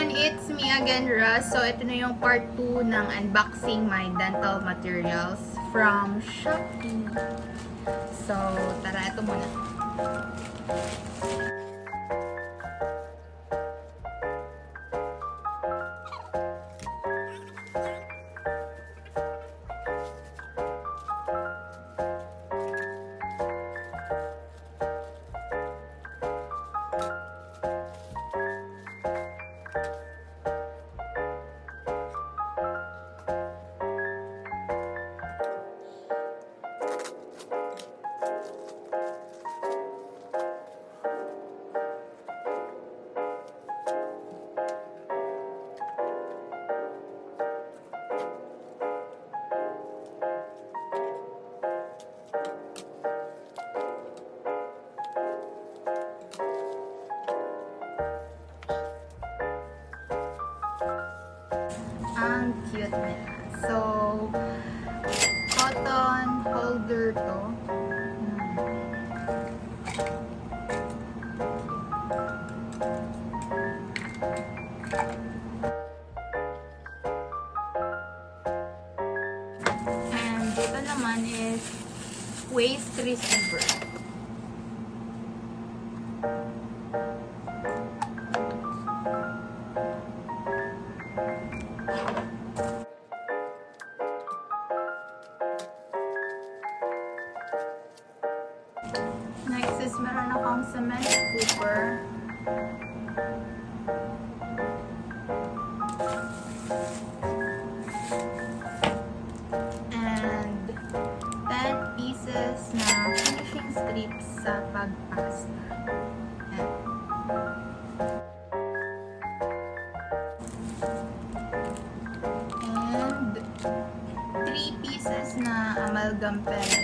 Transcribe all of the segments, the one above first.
everyone! It's me again, Russ. So, ito na yung part 2 ng unboxing my dental materials from Shopee. So, tara, ito muna. Ang cute nila. So, cotton holder to. And dito naman is waist receiver. Next is meron akong cement scooper. And 10 pieces na finishing strips sa pagpasta. And 3 pieces na amalgam pellet.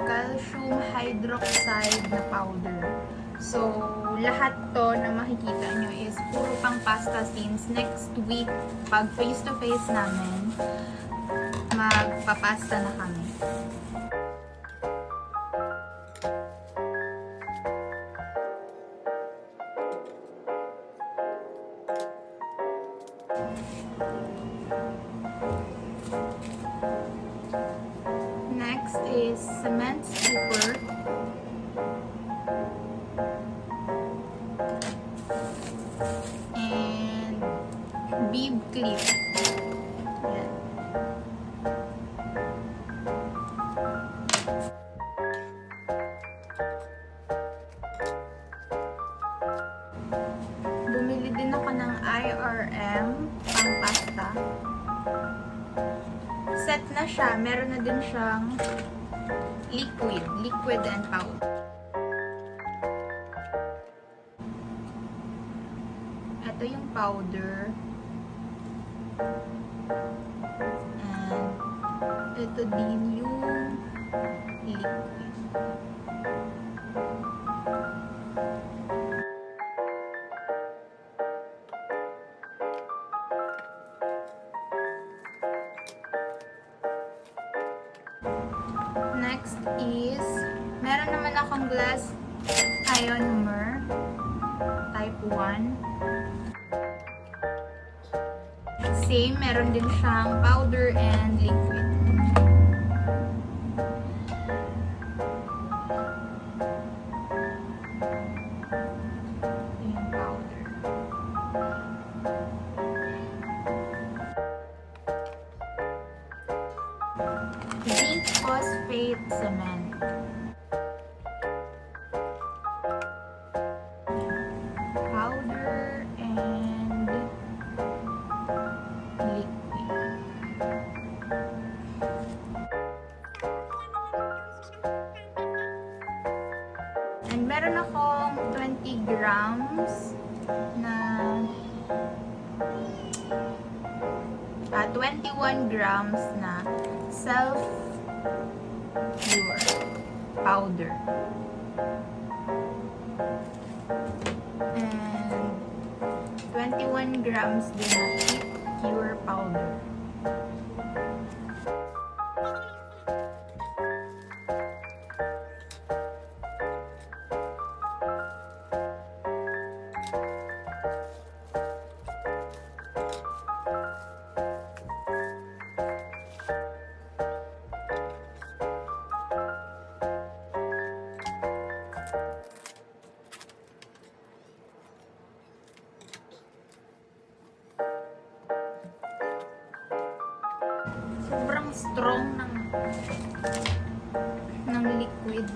Calcium hydroxide na powder. So, lahat to na makikita nyo is puro pang pasta since next week, pag face-to-face namin, magpapasta na kami. Next is cement scooper. And bib clip. Yan. Bumili din ako ng IRM pang pasta. Set na siya. Meron na din siyang liquid and powder. Ito yung powder. And ito din yung liquid. Next is, meron naman akong glass ionomer type 1. Same, meron din siyang powder and liquid. Yung powder. Zinc phosphate cement. Powder and liquid. And meron akong 20 grams na 21 grams na self-pure powder. And 21 grams din na pure powder. Sobrang strong ng liquid.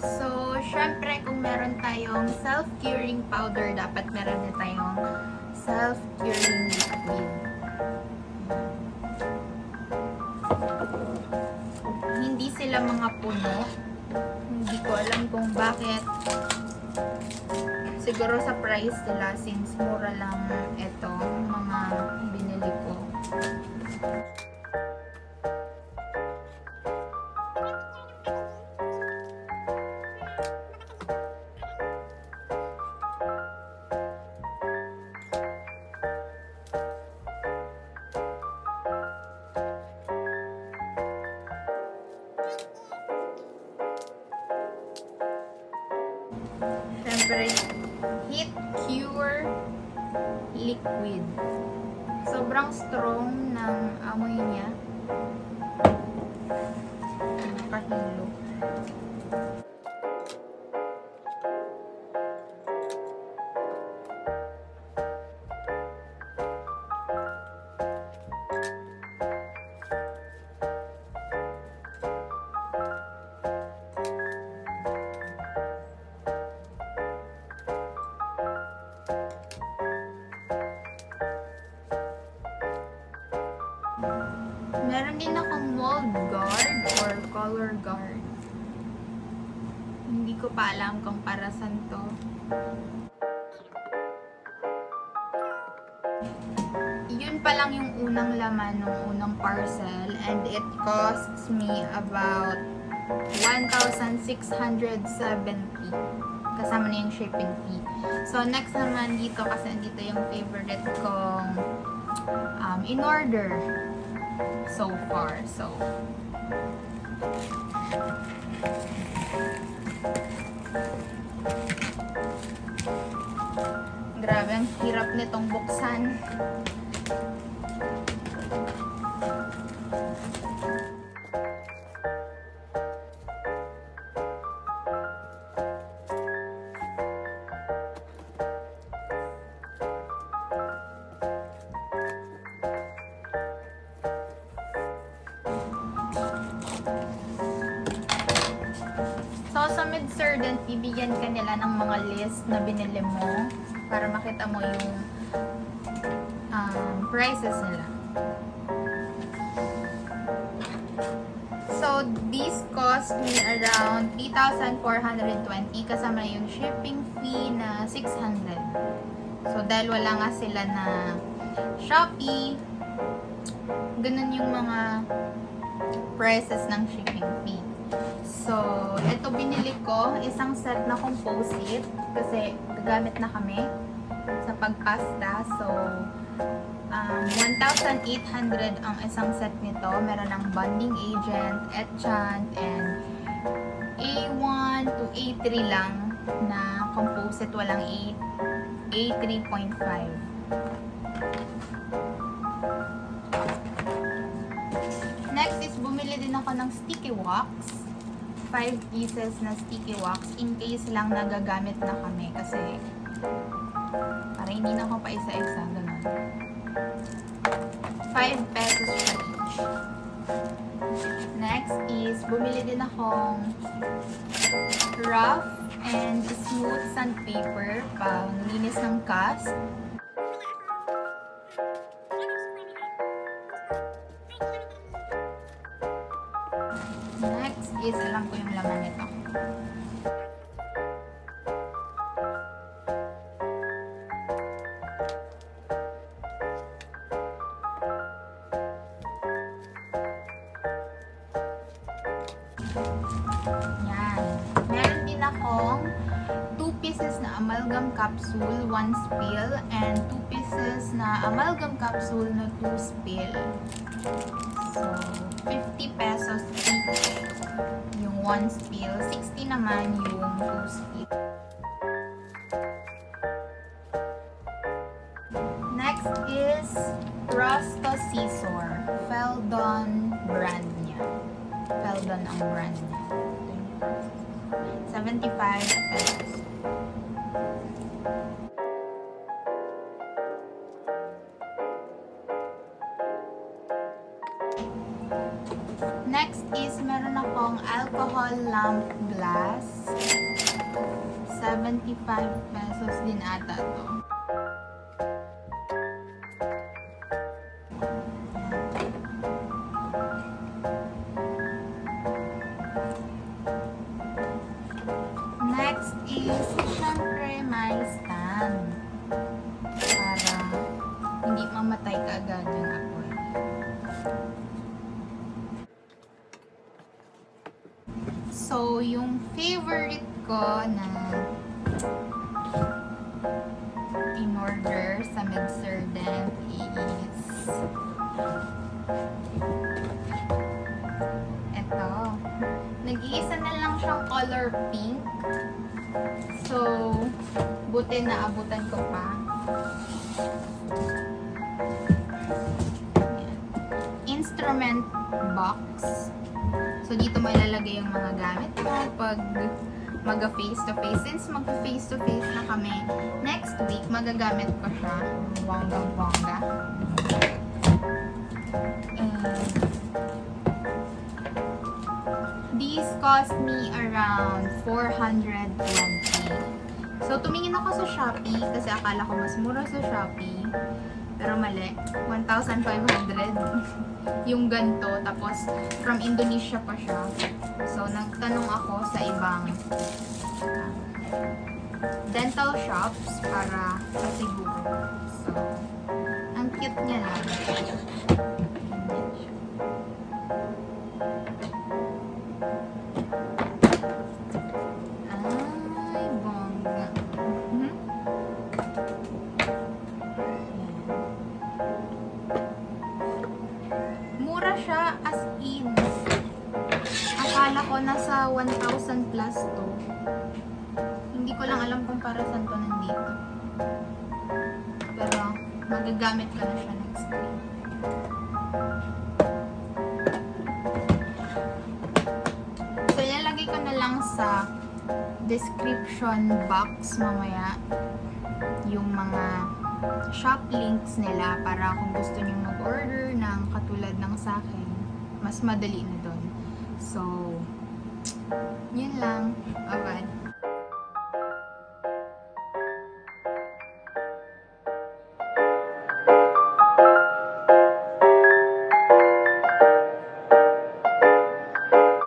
So, syempre kung meron tayong self-curing powder, dapat meron din tayong self-curing liquid. Hindi sila mga puno. Hindi ko alam kung bakit. Siguro sa price nila, since mura lang ito, mga binili ko. Siyempre, heat cure liquid. Sobrang strong ng amoy niya. Nakahilo. Meron din akong mold guard or color guard. Hindi ko pa alam kung para saan to. Yun pa lang yung unang laman ng unang parcel, and it costs me about 1,670 kasama na yung shipping fee. So next naman dito, kasi dito yung favorite kong in order so far. So grabe, ang hirap nitong buksan. So, sa Mid-Surdent, bibigyan ka nila ng mga list na binili mo para makita mo yung prices nila. So, these cost me around 3,420 kasama yung shipping fee na 600. So, dahil wala nga sila na Shopee, ganun yung mga prices ng shipping fee. So, ito binili ko, isang set na composite kasi gagamit na kami sa pagpasta. So, 1,800 ang isang set nito. Meron ng bonding agent, etchant, and A1 to A3 lang na composite, walang A3.5. Next is bumili din ako ng sticky wax. 5 pieces na sticky wax in case lang nagagamit na kami kasi para hindi na ako pa isa-isa, ganun. 5 pesos per each. Next is bumili din akong rough and smooth sandpaper pang linis ng cast. Next is, alam ko yung laman nito. Yan. Meron din akong 2 pieces na amalgam capsule, 1 spill, and 2 pieces na amalgam capsule na 2 spill. So, 50 pesos each yung 1 spill, 60 naman yung 2 spill. Next is Feldon brand niya. Feldon ang brand niya. 75 pesos. Next is meron akong alcohol lamp glass. 75 pesos din ata to. Next is, syempre, may stand. Para hindi mamatay kaagad yung apoy. So, yung favorite ko na in-order sa Medserdent is ito. Nag-iisa na lang siyang color pink. So, buti na abutan ko pa. Ayan. Instrument box. So, dito mo ilalagay yung mga gamit mo pag mag-face-to-face. Since mag-face-to-face na kami, next week, magagamit ko siya. Bongga-bongga. These cost me around 420. So, tumingin ako sa Shopee kasi akala ko mas mura sa Shopee. Pero mali. 1,500 yung ganito. Tapos, from Indonesia pa siya. So, nagtanong ako sa ibang dental shops para masiguro. So, ang cute niya lang. Ay, bongga. Mura siya as in. Akala ko nasa 1,000 plus to. Hindi ko lang alam kung para saan to nandito. Pero magagamit ko na siya next week. So ilalagay ko na lang sa description box mamaya yung mga shop links nila para kung gusto nyo mag-order ng katulad ng sa akin, mas madali na doon. So, yun lang. Bye-bye.